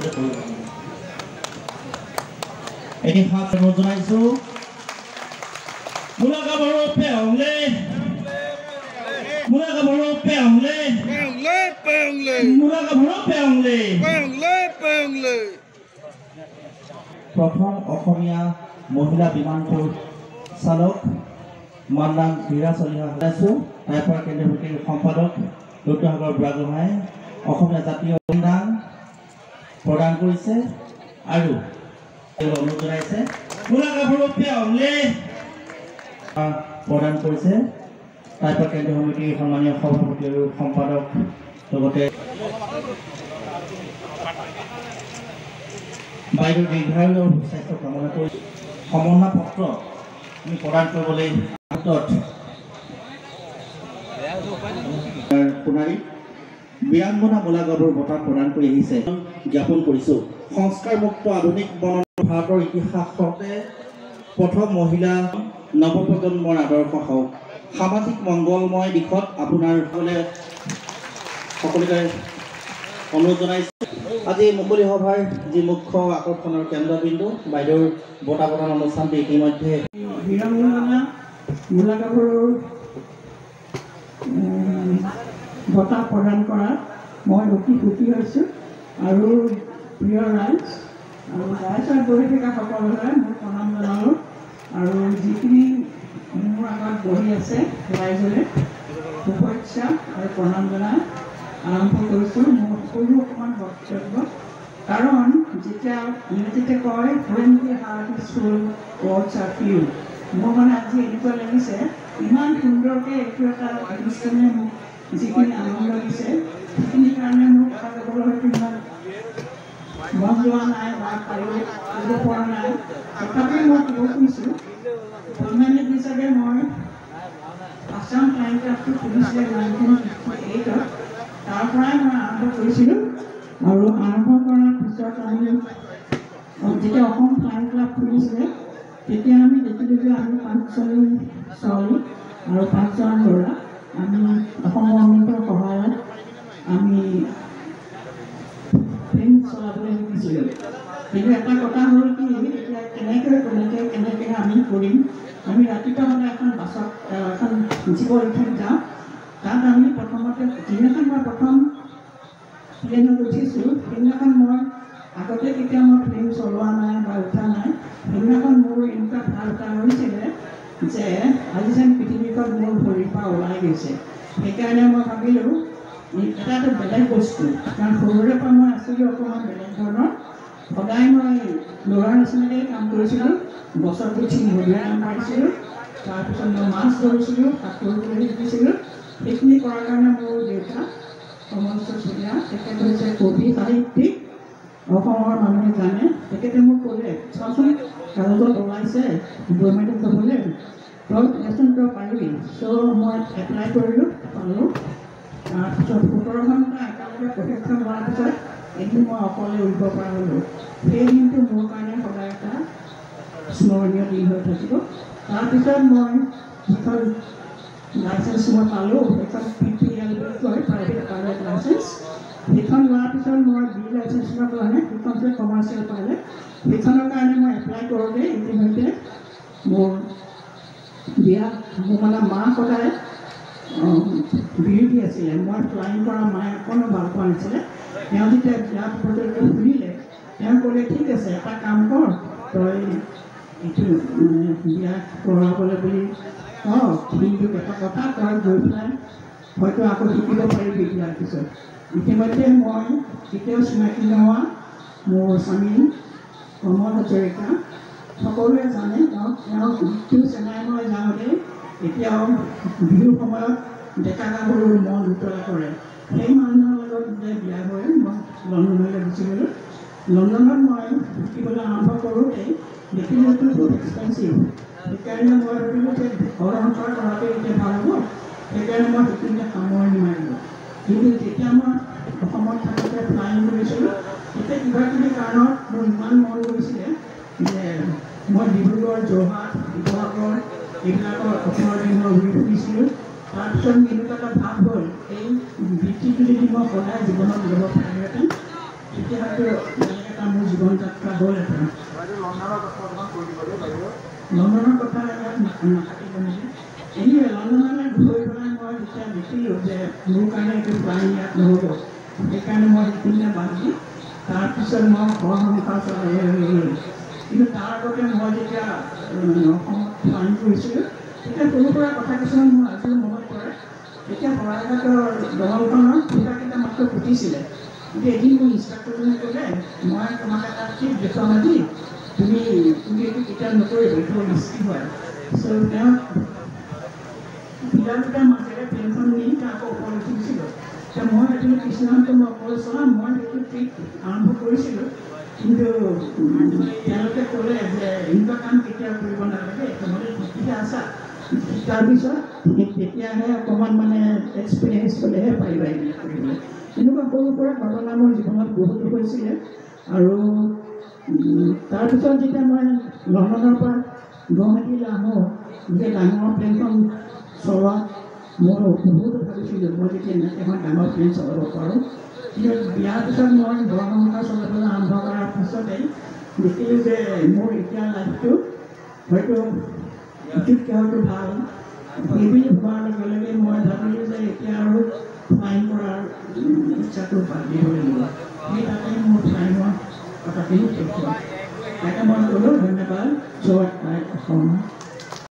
সকলোৱে কৰিব এটি হাত জনাইছোঁ মুলাকা বড়ো পেংলে মুলাকা বড়ো পেংলে মুলাকা বড়ো পেংলে প্ৰথম অসমীয়া মহিলা বিমান চালক মাননাম ধীৰা চলিহা আছোঁ তাৰপৰা কেন্দ্ৰীয় সম্পাদক ৰুদ্ৰসাগৰ বুঢ়াগোহাঁই অসমীয়া জাতীয় অনুদান প্ৰদান কৰিছে আৰু অনুৰোধ জনাইছে মুলাকা বড়ো পেংলে প্ৰদান কৰিছে তাৰপৰা কেন্দ্ৰীয় সমিতিৰ সন্মানীয় সভাপতি আৰু সম্পাদক লগতে বাইদেউ দীৰ্ঘায়ু আৰু সুস্বাস্থ্য কামনা কৰি সমন্বয় পত্ৰ আমি প্ৰদান কৰিবলৈ সোণাৰী বীৰাংগনা মূলা গাভৰুৰ বঁটা প্ৰদান কৰি আহিছে জ্ঞাপন কৰিছোঁ সংস্কাৰমুক্ত আধুনিক বৰ্ণনা ভাৰতৰ ইতিহাসতে প্ৰথম মহিলা নৱপ্ৰজন্মৰ আদৰ্শ হওক সামাজিক মংগলময় দিশত আপোনাৰ সকলোকে অনুৰোধ জনাইছোঁ আজি মুকলি সভাৰ যি মুখ্য আকৰ্ষণৰ কেন্দ্ৰবিন্দু বাইদেউৰ বঁটা প্ৰদান অনুষ্ঠানটো ইতিমধ্যে বীৰাংগনা মূলা গাভৰুৰ বঁটা প্ৰদান কৰাত মই অতি সুখী হৈছোঁ আৰু প্ৰিয় ৰাইজ আৰু ৰাইজত বহি থকা সকলোৰে মোৰ প্ৰণাম জনালোঁ আৰু যিখিনি মোৰ আগত বহি আছে ৰাইজৰে শুভেচ্ছা আৰু প্ৰণাম জনাই আৰম্ভ কৰিছোঁ মোৰ সৰু অকণমান বক্তব্য কাৰণ যেতিয়া ইংৰাজীতে কয় when the heart is full words are few মোৰ মানে আজি এনেকুৱা লাগিছে ইমান সুন্দৰকৈ এইটো এটা অনুষ্ঠানে মোক যিখিনি আনন্দ দিছে সেইখিনিৰ কাৰণে মোৰ কথা ক'বলৈ হয়তো ইমান মন যোৱা নাই বা পাৰিব পৰা নাই তথাপিও মই ক'ব খুজিছোঁ সামান্য হিচাপে মই আছাম ফ্লাইং ক্লাবটো খুলিছিলে 1958 তাৰ পৰাই মই আৰম্ভ কৰিছিলোঁ আৰু আৰম্ভ কৰাৰ পিছত আমি যেতিয়া অসম ফ্লাইং ক্লাব খুলিছিলে তেতিয়া আমি দেখিলোঁ যে আমি 5জন ছোৱালী আৰু 5জন ল'ৰা আমি অসম গভৰ্ণমেণ্টৰ সহায়ত আমি ট্ৰেইন চলাবলৈ শিকিছিলোঁ কিন্তু এটা কথা হ'ল কি এতিয়া কেনেকৈ আমি কৰিম আমি ৰাতিপুৱা হ'লে এখন বাছত এখন জীৱ উঠাত যাওঁ তাত আমি প্ৰথমতে যিদিনাখন মই প্ৰথম প্লেনত উঠিছোঁ সেইদিনাখন মই আগতে কেতিয়া মই প্লেন চলোৱা নাই বা উঠা নাই সেইদিনাখন মোৰ এনেকুৱা ভাল এটা হৈছিলে যে আজি যেন পৃথিৱীখন মোৰ ভৰিৰ পৰা ওলাই গৈছে সেইকাৰণে মই ভাবিলোঁ এটা বেলেগ বস্তু কাৰণ সৰুৰে পৰা মই আছিলোঁ অকণমান বেলেগ ধৰণৰ সদায় মই ল'ৰাৰ নিচিনাকৈ কাম কৰিছিলোঁ গছত উঠি মধুৰিআম কাম পাইছিলোঁ তাৰপিছত মই মাছ ধৰিছিলোঁ কাপোৰ কৰি শিকিছিলোঁ সেইখিনি কৰাৰ কাৰণে মোৰ দেউতা কমলেশ্বৰ চুতীয়া তেখেত হৈছে কবি সাহিত্যিক অসমৰ মানুহে জানে তেখেতে মোক ক'লে চোৱাচোন কাগজত ওলাইছে গভৰ্ণমেণ্টত যাবলৈ তই এচোন তই পাৰিবি চ' মই এপ্লাই কৰিলোঁ পালোঁ তাৰপিছত 17 ঘণ্টা একেলগে প্ৰশিক্ষণ হোৱাৰ পিছত এদিন মই অকলে উৰিব পৰা হ'লোঁ সেই দিনটো মোৰ কাৰণে সদায় এটা স্মৰণীয় দিন হৈ থাকিব তাৰপিছত মই যিখন লাইচেঞ্চ মই পালোঁ সেইখন PPL বুলি কয় প্ৰাইভেট পাইলট লাইচেঞ্চ সেইখন লোৱাৰ পিছত মই বি লাইচেঞ্চৰ কাৰণে সেইখন যে কমাৰ্চিয়েল পাইলট সেইখনৰ কাৰণে মই এপ্লাই কৰোঁতে ইতিমধ্যে মোৰ মানে মা সদায় বিৰোধী আছিলে মই ফ্লাইং কৰা মায়ে অকণো ভাল পোৱা নাছিলে তেওঁ যেতিয়া বিয়া প্ৰজেক্টটো শুনিলে তেওঁ ক'লে ঠিক আছে এটা কাম কৰ তই এইটো বিয়া কৰাবলৈ বুলি কিন্তু এটা কথা তই গৈ পেলাই হয়তো আকৌ শিকিব পাৰিবি বিয়াৰ পিছত ইতিমধ্যে মই কেতিয়াও চিনাকি নোহোৱা মোৰ স্বামী কমল হাজৰিকা সকলোৱে জানে তেওঁ গীতটো চেনাই মই যাওঁতে এতিয়াও বিহুৰ সময়ত ডেকা গাভৰুৰ মন উতলা কৰে সেই মানুহৰ লগত যে বিয়া হৈ মই লণ্ডনলৈ গুচি গ'লোঁ লণ্ডনত মই শিকিবলৈ আৰম্ভ কৰোঁতে দেখিলোঁতো বহুত এক্সপেঞ্চিভ সেইকাৰণে মই ভাবিলোঁ যে ঘৰ অঞ্চল কৰাটো এতিয়া ভাল হ'ব সেইকাৰণে মই সেইখিনিতে সামৰণি মাৰিলোঁ কিন্তু যেতিয়া মই অসমত থাকোঁতে ফ্লাইং কৰিছিলোঁ তেতিয়া কিবা কিবি কাৰণত মোৰ ইমান মন গৈছিলে যে মই ডিব্ৰুগড় যোৰহাট শিৱসাগৰ এইবিলাকৰ অসমৰ দিন মই ঘূৰি ফুৰিছিলোঁ তাৰপিছত এনেকুৱা এটা ভাৱ হ'ল এই বৃত্তিটো যদি মই সদায় জীৱনত ল'ব পাৰিলোহেঁতেন তেতিয়া হয়তো বেলেগ এটা মোৰ জীৱন যাত্ৰা হ'লহেঁতেন। লণ্ডনৰ কথা ইয়াত নাথাকিব নেকি? এনেই লণ্ডনলৈ গৈ পেলাই মই যেতিয়া দেখিলোঁ যে মোৰ কাৰণে এইটো প্লান ইয়াত নহ'ব, সেইকাৰণে মই সেইখিনিতে বাদ দি তাৰপিছত মই ঘৰ সংসাৰ চলাবলৈ। কিন্তু তাৰ আগতে মই যেতিয়া অসমত প্লান কৰিছিলোঁ তেতিয়া সৰুৰ পৰা কথা কিছুমান মোৰ আজিও মনত পৰে। তেতিয়া শৰাইঘাটৰ দলংখনৰ খুটাকেইটা মাত্ৰ ফুটিছিলে। কিন্তু এদিন মোৰ ইনষ্ট্ৰাক্টৰজনে ক'লে, মই তোমাক এটা ট্ৰিপ দেখুৱাম আজি, তুমি এইটো কেতিয়াও নকৰিবা, এইটো ৰিস্কি হয়। চ' তেওঁ পিলাৰ দুটাৰ মাজেৰে প্লেনখন নি আকৌ ওপৰত উঠি দিছিলোঁ। মই এইটো কিছুমানটো মই অকলে চলাম, মই সেইটো ট্ৰিপ আৰম্ভ কৰিছিলোঁ। কিন্তু তেওঁলোকে ক'লে যে এনেকুৱা কাম কেতিয়াও কৰিব নালাগে, তোমালোকে শিকিহে আছা, তাৰপিছত তেতিয়াহে অকণমান মানে এক্সপিৰিয়েঞ্চ হ'লেহে পাৰিবা এইবিলাক কৰিবলৈ। এনেকুৱা সৰুৰ পৰা ঘটনা মোৰ জীৱনত বহুতো হৈছিলে। আৰু তাৰপিছত যেতিয়া মই লণ্ডনৰ পৰা গুৱাহাটীলৈ আহোঁ, যেতিয়া ডাঙৰ প্লেনখন চলোৱা মই বহুতো ভাবিছিলোঁ মই যেতিয়া এখন ডাঙৰ প্লেন চলাব পাৰোঁ। কিন্তু বিয়াৰ পিছত মই ঘৰ সংসাৰ চলাবলৈ আৰম্ভ কৰাৰ পিছতেই দেখিলোঁ যে মোৰ এতিয়া লাইফটো হয়তো ইটোতকৈ হয়তো ভাল। সেইবুলি ভবাৰ লগে লগে মই ভাবিলোঁ যে এতিয়া আৰু ফ্লাইং কৰাৰ ইচ্ছাটো বাদ দিব লাগিব। সেই তাতে মোৰ ফ্লাইঙৰ কথাখিনি শেষ হ'ল। তাকে মই ক'লোঁ ধন্যবাদ, জয় আই অসম।